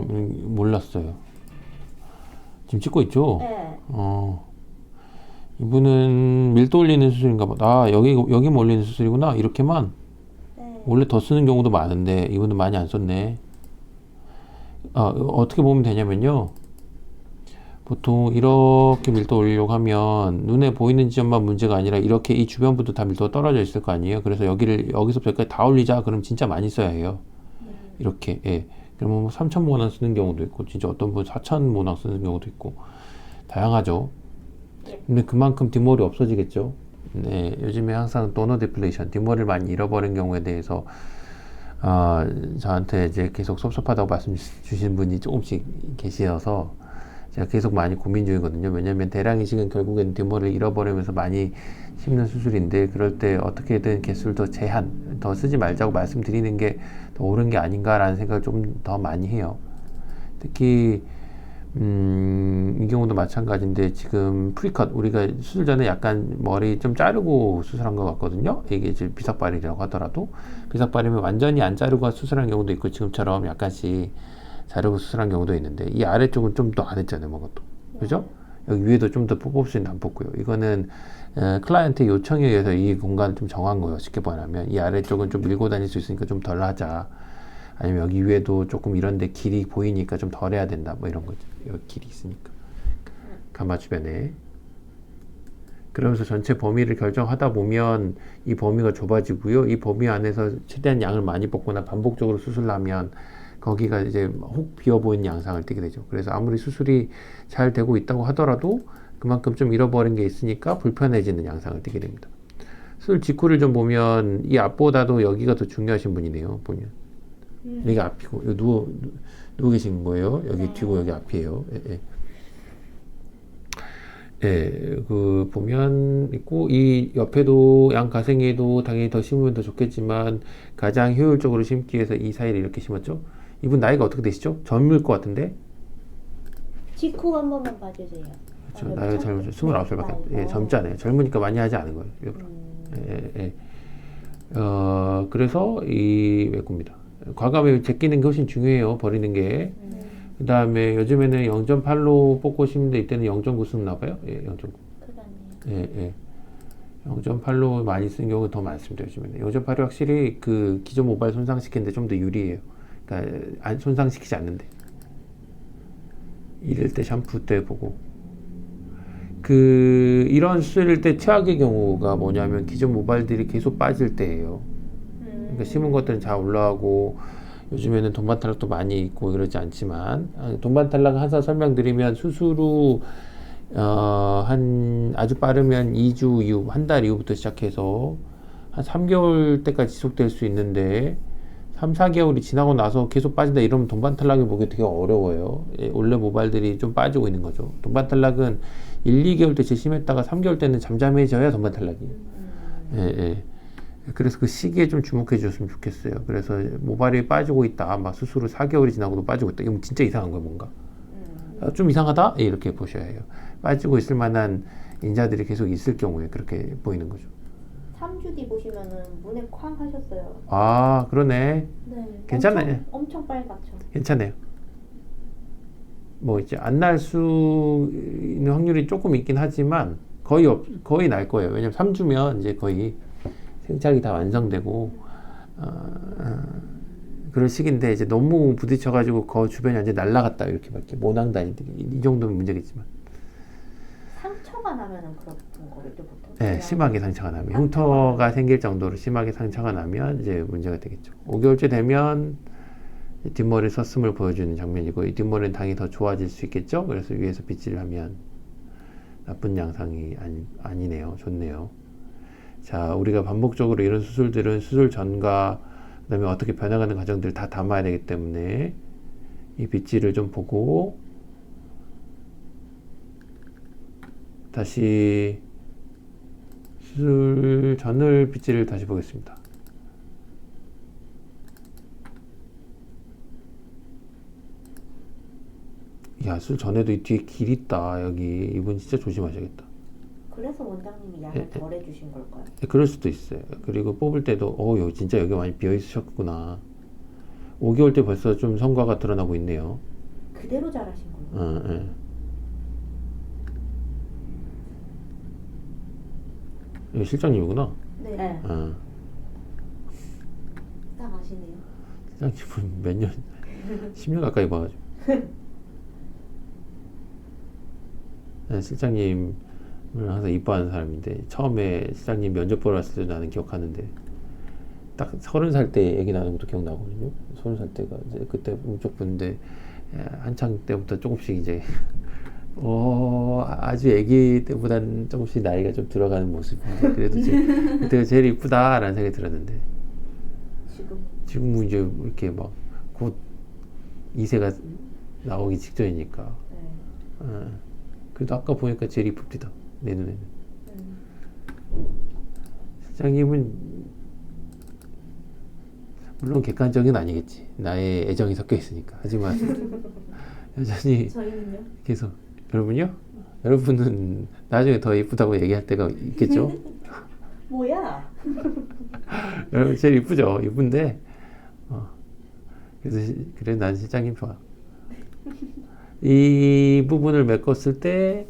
몰랐어요. 지금 찍고 있죠? 네. 이분은 밀도 올리는 수술인가 보다. 아, 여기만 올리는 수술이구나. 이렇게만. 네. 원래 더 쓰는 경우도 많은데, 이분은 많이 안 썼네. 어떻게 보면 되냐면요. 보통 이렇게 밀도 올리려고 하면 눈에 보이는 지점만 문제가 아니라 이렇게 이 주변부도 다 밀도가 떨어져 있을 거 아니에요. 그래서 여기서부터 여기까지 다 올리자. 그럼 진짜 많이 써야 해요. 이렇게. 예. 그러면 뭐 3,000모낭 쓰는 경우도 있고, 진짜 어떤 분 4,000모낭 쓰는 경우도 있고, 다양하죠. 근데 그만큼 뒷머리 없어지겠죠. 네. 요즘에 항상 도너 디플레이션, 뒷머리를 많이 잃어버린 경우에 대해서, 저한테 이제 계속 섭섭하다고 말씀 주신 분이 조금씩 계셔서, 제가 계속 많이 고민 중이거든요. 왜냐면 대량 이식은 결국엔 뒷머리를 잃어버리면서 많이 심는 수술인데, 그럴 때 어떻게든 개수를 더 쓰지 말자고 말씀드리는 게 더 옳은 게 아닌가라는 생각을 좀 더 많이 해요. 특히 이 경우도 마찬가지인데, 지금 프리컷, 우리가 수술 전에 약간 머리 좀 자르고 수술한 것 같거든요. 이게 이제 비삭발이라고 하더라도, 비삭발이면 완전히 안 자르고 수술한 경우도 있고, 지금처럼 약간씩 자르고 수술한 경우도 있는데, 이 아래쪽은 좀 더 안 했잖아요, 뭔가 또. 그죠? 여기 위에도 좀 더 뽑을 수 있는데 안 뽑고요. 이거는 클라이언트 요청에 의해서 이 공간을 좀 정한 거예요. 쉽게 말하면 이 아래쪽은 좀 밀고 다닐 수 있으니까 좀 덜 하자. 아니면 여기 위에도 조금 이런데 길이 보이니까 좀 덜 해야 된다. 뭐 이런 거죠. 여기 길이 있으니까. 가마 주변에. 그러면서 전체 범위를 결정하다 보면 이 범위가 좁아지고요. 이 범위 안에서 최대한 양을 많이 뽑거나 반복적으로 수술하면 거기가 이제 혹 비어 보이는 양상을 띠게 되죠. 그래서 아무리 수술이 잘 되고 있다고 하더라도 그만큼 좀 잃어버린 게 있으니까 불편해지는 양상을 띠게 됩니다. 수술 직후를 좀 보면 이 앞보다도 여기가 더 중요하신 분이네요. 보면 여기가 앞이고 여기 누워 계신 거예요. 여기 뒤고 여기 앞이에요. 그 보면 있고, 이 옆에도 양 가생에도 당연히 더 심으면 더 좋겠지만 가장 효율적으로 심기 위해서 이 사이를 이렇게 심었죠. 이분 나이가 어떻게 되시죠? 젊을 것 같은데? 직후 한 번만 봐주세요. 그렇죠. 나이가 젊으죠. 29살밖에 안 돼. 예, 젊잖아요. 젊으니까 많이 하지 않은 거예요. 그래서 이 외국입니다. 과감히 제끼는 게 훨씬 중요해요. 버리는 게. 그 다음에 요즘에는 0.8로 뽑고 싶은데 이때는 0.9 쓰나 봐요. 예, 0.9. 예. 0.8로 많이 쓰는 경우가 더 많습니다. 요즘에는 0.8이 확실히 그 기존 모발 손상시키는데 좀 더 유리해요. 그러니까 손상시키지 않는데. 이럴 때 샴푸 때 보고. 이런 수술일 때 최악의 경우가 뭐냐면 기존 모발들이 계속 빠질 때예요. 그러니까 심은 것들은 잘 올라가고, 요즘에는 동반 탈락도 많이 있고 그러지 않지만, 동반 탈락 항상 설명드리면 수술 후 아주 빠르면 2주 이후, 한 달 이후부터 시작해서 한 3개월 때까지 지속될 수 있는데, 3, 4개월이 지나고 나서 계속 빠진다 이러면 동반 탈락을 보기 되게 어려워요. 원래 모발들이 좀 빠지고 있는 거죠. 동반 탈락은 1, 2개월 때 제일 심했다가 3개월 때는 잠잠해져야 동반 탈락이에요. 그래서 그 시기에 좀 주목해 주셨으면 좋겠어요. 그래서 모발이 빠지고 있다, 막 수술 후 4개월이 지나고도 빠지고 있다, 이건 진짜 이상한 거예요. 뭔가 좀 이상하다, 이렇게 보셔야 해요. 빠지고 있을 만한 인자들이 계속 있을 경우에 그렇게 보이는 거죠. 3주 뒤 보시면은 눈에 쾅 하셨어요. 아, 그러네. 네. 괜찮아요. 엄청 빨갛죠. 괜찮아요. 뭐 이제 안 날 수 있는 확률이 조금 있긴 하지만 거의 날 거예요. 왜냐면 3주면 이제 거의 생착이 다 완성되고, 그런 시기인데, 이제 너무 부딪혀가지고 그 주변이 완전 날라갔다 이렇게 밖에 모낭 다니들이 이 정도면 문제겠지만, 상처가 나면은 그런 거겠죠, 보통. 네, 심하게 상처가 나면, 흉터가 생길 정도로 심하게 상처가 나면 이제 문제가 되겠죠. 5개월째 되면 뒷머리 썼음을 보여주는 장면이고, 이 뒷머리는 당연히 더 좋아질 수 있겠죠. 그래서 위에서 빗질을 하면 나쁜 양상이 아니네요. 좋네요. 자, 우리가 반복적으로 이런 수술들은 수술 전과 그 다음에 어떻게 변화가는 과정들을 다 담아야 되기 때문에 이 빗질을 좀 보고, 다시 수술 전을 빗질을 다시 보겠습니다. 야, 수술 전에도 이 뒤에 길 있다. 여기 이분 진짜 조심하셔야겠다. 그래서 원장님이 양을 덜 해주신 걸까요? 그럴 수도 있어요. 그리고 뽑을 때도 여기 진짜 여기 많이 비어 있으셨구나. 5개월 때 벌써 좀 성과가 드러나고 있네요. 그대로 잘하신 거예요. 예. 여기 실장님이구나. 네. 네. 딱 아시네요. 실장님은 몇 년, 10년 가까이 봐가지고. 네, 실장님을 항상 이뻐하는 사람인데, 처음에 실장님 면접 보러 왔을 때 나는 기억하는데, 딱 30살 때 얘기 나는 것도 기억나거든요. 30살 때가 이제 그때 문쪽 보는데, 한창 때부터 조금씩 이제, 아주 애기 때보다는 조금씩 나이가 좀 들어가는 모습인데, 그래도 그때가 제일 이쁘다라는 생각이 들었는데, 지금은 이제 이렇게 막 곧 2세가 나오기 직전이니까. 네. 그래도 아까 보니까 제일 이쁩니다. 내 눈에는. 실장님은 물론 객관적인 아니겠지. 나의 애정이 섞여 있으니까. 하지만 여전히 저희는요? 계속 여러분요? 여러분은 나중에 더 이쁘다고 얘기할 때가 있겠죠? 뭐야? 여러분 제일 이쁘죠? 이쁜데 그래 난 실장님 좋아. 이 부분을 메꿨을 때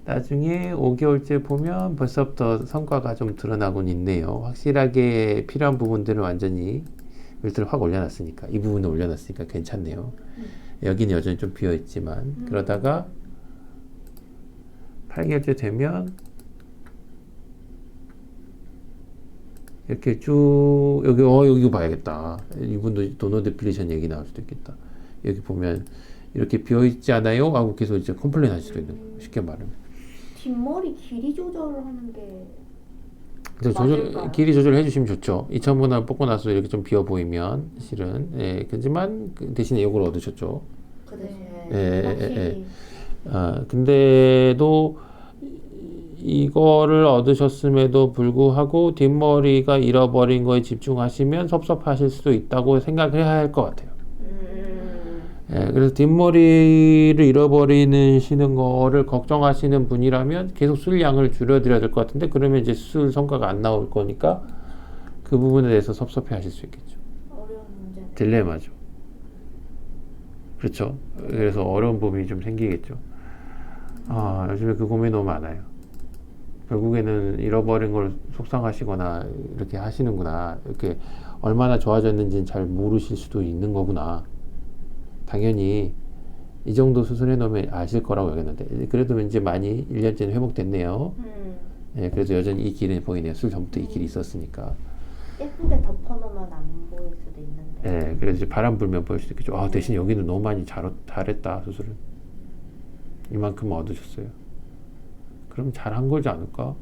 나중에 5개월째 보면 벌써부터 성과가 좀 드러나곤 있네요. 확실하게 필요한 부분들을 완전히 밀도를 확 올려놨으니까, 이 부분을 올려놨으니까 괜찮네요. 여기는 여전히 좀 비어있지만 그러다가 8개월째 되면 이렇게 쭉 여기 봐야겠다. 이분도 도너 데필레이션 얘기 나올 수도 있겠다. 여기 보면 이렇게 비어있지 않아요? 하고 계속 이제 컴플레인 할 수도 있는 거예요. 쉽게 말하면. 뒷머리 길이 조절하는 게 그래서 맞을까요? 길이 조절해 주시면 좋죠. 2,000번을 뽑고 나서 이렇게 좀 비어 보이면 실은. 예, 그렇지만 그 대신에 이걸 얻으셨죠. 그 대신에 예. 근데도 이거를 얻으셨음에도 불구하고 뒷머리가 잃어버린 거에 집중하시면 섭섭하실 수도 있다고 생각해야 할 것 같아요. 예, 그래서 뒷머리를 잃어버리시는 거를 걱정하시는 분이라면 계속 술 양을 줄여드려야 될 것 같은데, 그러면 이제 술 성과가 안 나올 거니까 그 부분에 대해서 섭섭해 하실 수 있겠죠. 어려운 문제. 딜레마죠. 그렇죠. 그래서 어려운 부분이 좀 생기겠죠. 요즘에 그 고민이 너무 많아요. 결국에는 잃어버린 걸 속상하시거나 이렇게 하시는구나. 이렇게 얼마나 좋아졌는지는 잘 모르실 수도 있는 거구나. 당연히 이 정도 수술해 놓으면 아실 거라고 여겼는데, 그래도 왠지 많이 1년째는 회복됐네요. 예, 그래도 여전히 이 길은 보이네요. 술 전부터 이 길이 있었으니까. 예쁘게 덮어놓으면 안 보일 수도 있는데. 예, 그래서 이제 바람 불면 보일 수도 있겠죠. 대신 여기는 너무 많이 잘했다, 수술을. 이만큼 얻으셨어요. 그럼 잘한 거지 않을까?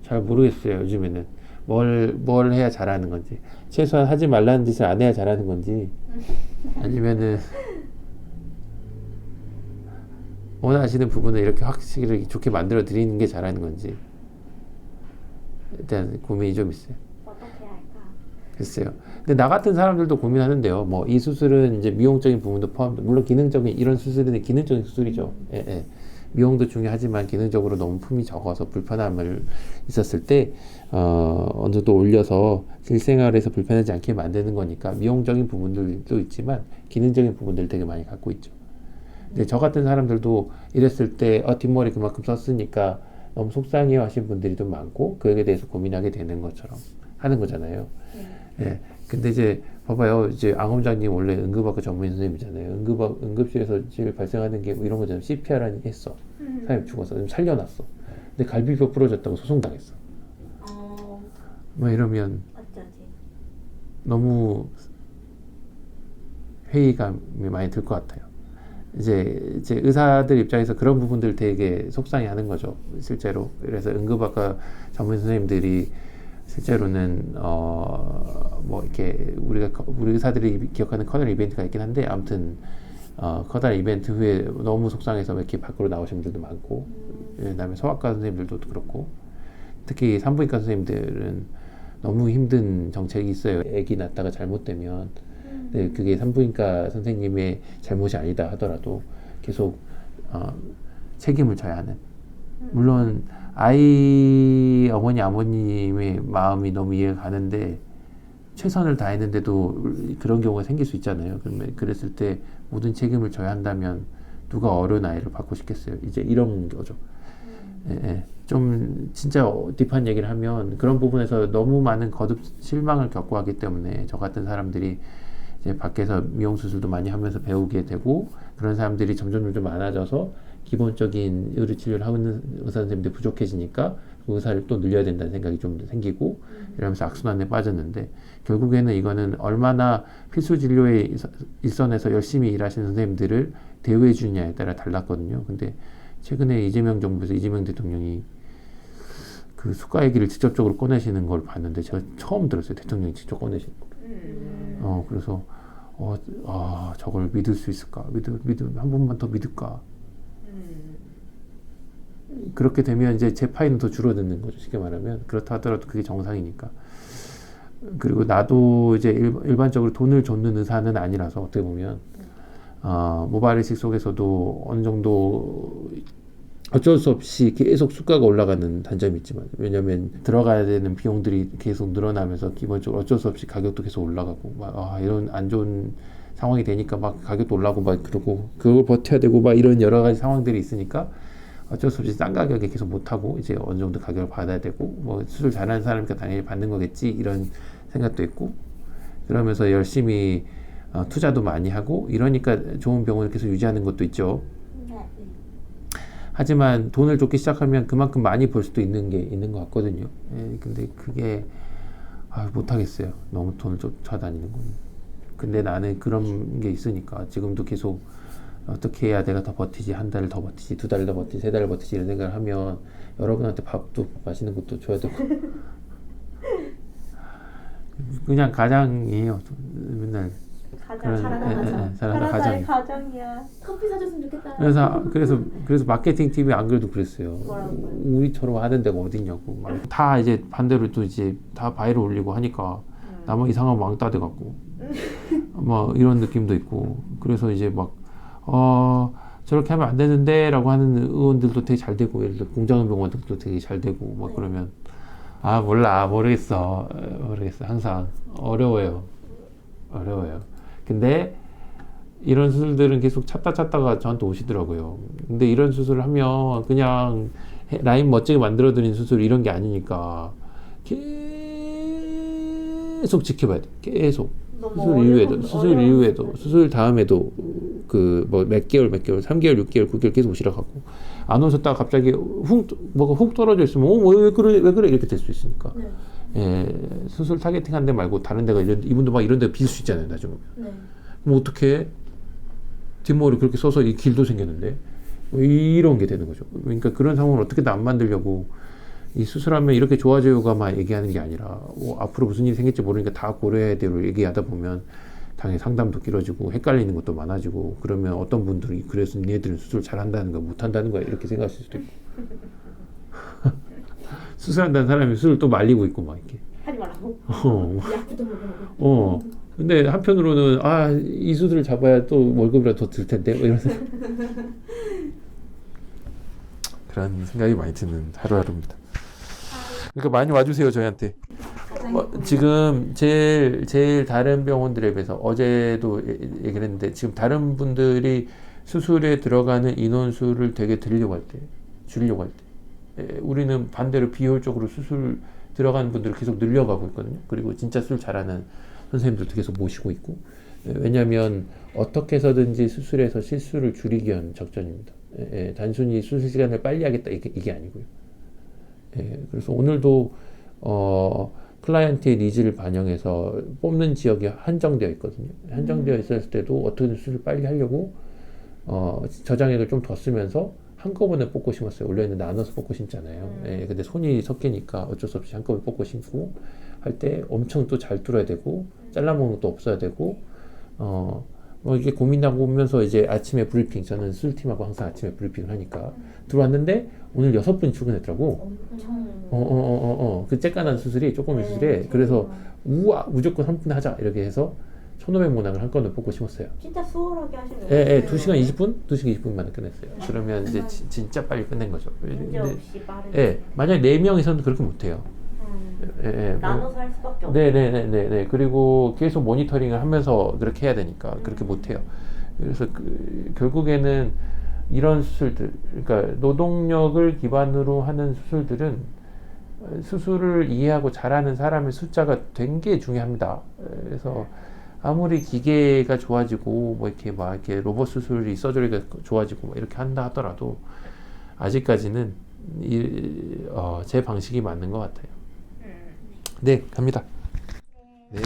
잘 모르겠어요, 요즘에는. 뭘 해야 잘하는 건지. 최소한 하지 말라는 짓을 안 해야 잘하는 건지. 아니면은, 원하시는 부분을 이렇게 확실히 좋게 만들어 드리는 게 잘하는 건지. 일단 고민이 좀 있어요. 어떻게 할까? 글쎄요. 근데 나 같은 사람들도 고민하는데요. 뭐, 이 수술은 이제 미용적인 부분도 포함돼. 물론 기능적인, 이런 수술은 기능적인 수술이죠. 예. 미용도 중요하지만 기능적으로 너무 품이 적어서 불편함을 있었을 때, 어느 정도 올려서 실생활에서 불편하지 않게 만드는 거니까 미용적인 부분들도 있지만 기능적인 부분들 되게 많이 갖고 있죠. 근데 저 같은 사람들도 이랬을 때, 뒷머리 그만큼 썼으니까 너무 속상해 하신 분들이 좀 많고, 그에 대해서 고민하게 되는 것처럼 하는 거잖아요. 예. 근데 이제 봐봐요. 이제 앙원장님 원래 응급학과 전문의 선생님이잖아요. 응급실에서 제일 발생하는 게 뭐 이런 거잖아요. CPR하는 게 했어. 사람이 죽었어. 좀 살려놨어. 근데 갈비뼈 부러졌다고 소송당했어. 뭐 이러면 어쩌지? 너무 회의감이 많이 들 것 같아요. 이제 의사들 입장에서 그런 부분들 되게 속상해하는 거죠. 실제로. 그래서 응급학과 전문 선생님들이 실제로는 뭐 이렇게 우리 의사들이 기억하는 커다란 이벤트가 있긴 한데, 아무튼 커다란 이벤트 후에 너무 속상해서 이렇게 밖으로 나오신 분들도 많고, 그다음에 소아과 선생님들도 그렇고, 특히 산부인과 선생님들은 너무 힘든 정책이 있어요. 아기 낳다가 잘못되면. 근데 그게 산부인과 선생님의 잘못이 아니다 하더라도 계속 책임을 져야 하는. 물론 아이 어머니 아버님의 마음이 너무 이해가 가는데, 최선을 다했는데도 그런 경우가 생길 수 있잖아요. 그러면 그랬을 때 모든 책임을 져야 한다면 누가 어려운 아이를 받고 싶겠어요. 이제 이런 거죠. 예, 예. 좀 진짜 딥한 얘기를 하면 그런 부분에서 너무 많은 거듭 실망을 겪고 하기 때문에 저 같은 사람들이 이제 밖에서 미용 수술도 많이 하면서 배우게 되고 그런 사람들이 점점 많아져서 기본적인 의료 치료를 하고 있는 의사 선생님들이 부족해지니까 그 의사를 또 늘려야 된다는 생각이 좀 생기고 이러면서 악순환에 빠졌는데 결국에는 이거는 얼마나 필수 진료의 일선에서 열심히 일하시는 선생님들을 대우해 주느냐에 따라 달랐거든요. 근데 최근에 이재명 정부에서 이재명 대통령이 그 수가 얘기를 직접적으로 꺼내시는 걸 봤는데 제가 처음 들었어요. 대통령이 직접 꺼내시는 거. 그래서 저걸 믿을 수 있을까? 한 번만 더 믿을까? 그렇게 되면 이제 제 파이는 더 줄어드는 거죠. 쉽게 말하면 그렇다 하더라도 그게 정상이니까. 그리고 나도 이제 일반적으로 돈을 줬는 의사는 아니라서 어떻게 보면 모바일 의식 속에서도 어느 정도 어쩔 수 없이 계속 수가가 올라가는 단점이 있지만 왜냐하면 들어가야 되는 비용들이 계속 늘어나면서 기본적으로 어쩔 수 없이 가격도 계속 올라가고 이런 안 좋은 상황이 되니까 막 가격도 올라가고 막 그러고 그걸 버텨야 되고 막 이런 여러 가지 상황들이 있으니까 어쩔 수 없이 싼 가격에 계속 못하고 이제 어느 정도 가격을 받아야 되고 뭐 수술 잘하는 사람이니까 당연히 받는 거겠지 이런 생각도 있고 그러면서 열심히 투자도 많이 하고 이러니까 좋은 병원을 계속 유지하는 것도 있죠. 하지만 돈을 줬기 시작하면 그만큼 많이 벌 수도 있는 게 있는 것 같거든요. 근데 그게 못하겠어요. 너무 돈을 쫓아다니는 건. 근데 나는 그런 게 있으니까 지금도 계속 어떻게 해야 내가 더 버티지, 한 달을 더 버티지, 두 달을 더 버티지, 세 달을 버티지 이런 생각을 하면 여러분한테 밥도 맛있는 것도 줘야 되고 그냥 가장이에요. 맨날 살아가는 가장. 가정이야. 커피 사줬으면 좋겠다. 그래서 마케팅 팀이 안 그래도 그랬어요. 뭐라고요? 우리처럼 하는 데가 어딨냐고. 다 이제 반대로 또 이제 다 바이를 올리고 하니까 나만 이상한 왕따 돼 갖고 막 이런 느낌도 있고 그래서 이제 막 저렇게 하면 안 되는데라고 하는 의원들도 되게 잘 되고 예를 들어 공장병원들도 되게 잘 되고 막 그러면 모르겠어 항상 어려워요. 근데 이런 수술들은 계속 찾다가 저한테 오시더라고요. 근데 이런 수술을 하면 그냥 라인 멋지게 만들어드린 수술 이런 게 아니니까 계속 지켜봐야 돼. 계속. 수술 이후에도, 수술 다음에도 몇 개월, 3개월, 6개월, 9개월 계속 오시라고 하고 안 오셨다가 갑자기 뭐가 훅 떨어져 있으면 왜 그래 이렇게 될 수 있으니까. 네. 예, 수술 타겟팅 한 데 말고 다른 데가 이분도 막 이런 데 빌 수 있잖아요, 나중에. 네. 그럼 어떻게 뒷머리 그렇게 써서 이 길도 생겼는데 뭐 이런 게 되는 거죠. 그러니까 그런 상황을 어떻게든 안 만들려고 이 수술하면 이렇게 좋아져요가만 얘기하는 게 아니라 앞으로 무슨 일이 생길지 모르니까 다 고려해야 되고 얘기하다 보면 당연히 상담도 길어지고 헷갈리는 것도 많아지고 그러면 어떤 분들이 그래서 니네들은 수술 잘한다는 거야 못한다는 거야 이렇게 생각하실 수도 있고 수술한다는 사람이 수술 또 말리고 있고 막 이렇게 하지 말라고. 약부터 먹으라고. 근데 한편으로는 이 수술을 잡아야 또 월급이라도 더 들 텐데 뭐 이런 그런 생각이 많이 드는 하루하루입니다. 그러니까 많이 와주세요 저희한테. 지금 제일 다른 병원들에 비해서 어제도 얘기를 했는데 지금 다른 분들이 수술에 들어가는 인원수를 되게 줄이려고 할 때 우리는 반대로 비효율적으로 수술 들어가는 분들을 계속 늘려가고 있거든요. 그리고 진짜 수술 잘하는 선생님들도 계속 모시고 있고 왜냐하면 어떻게 해서든지 수술에서 실수를 줄이기 위한 작전입니다. 단순히 수술 시간을 빨리 하겠다 이게 아니고요. 그래서 오늘도 클라이언트의 니즈를 반영해서 뽑는 지역이 한정되어 있거든요. 한정되어 있었을 때도 어떻게든 수술을 빨리 하려고 저장액을 좀 더 쓰면서 한꺼번에 뽑고 심었어요. 원래는 나눠서 뽑고 심잖아요. 근데 손이 섞이니까 어쩔 수 없이 한꺼번에 뽑고 심고 할 때 엄청 또 잘 뚫어야 되고 잘라먹는 것도 없어야 되고 이게 고민하고 오면서 이제 아침에 브리핑 저는 수술팀하고 항상 아침에 브리핑을 하니까 들어왔는데 오늘 6분이 출근했더라고. 그 쬐깐한 수술이 조그만 수술에 그래서 무조건 한 분 하자 이렇게 해서 1,500모낭을 한 건을 뽑고 심었어요. 진짜 수월하게 하시네요. 2시간 20분? 2시간 20분 만에 끝냈어요. 그러면 이제 진짜 빨리 끝낸 거죠. 문제 없이 빠르게. 만약에 4명이서는 그렇게 못해요. 나눠서 할 수밖에 없어요. 네네네네. 그리고 계속 모니터링을 하면서 그렇게 해야 되니까 그렇게 못해요. 그래서 결국에는 이런 수술들, 그러니까 노동력을 기반으로 하는 수술들은 수술을 이해하고 잘하는 사람의 숫자가 된 게 중요합니다. 그래서 아무리 기계가 좋아지고 뭐 이렇게 막 이렇게 로봇 수술이 서저리가 좋아지고 뭐 이렇게 한다 하더라도 아직까지는 제 방식이 맞는 것 같아요. 네, 갑니다. 네.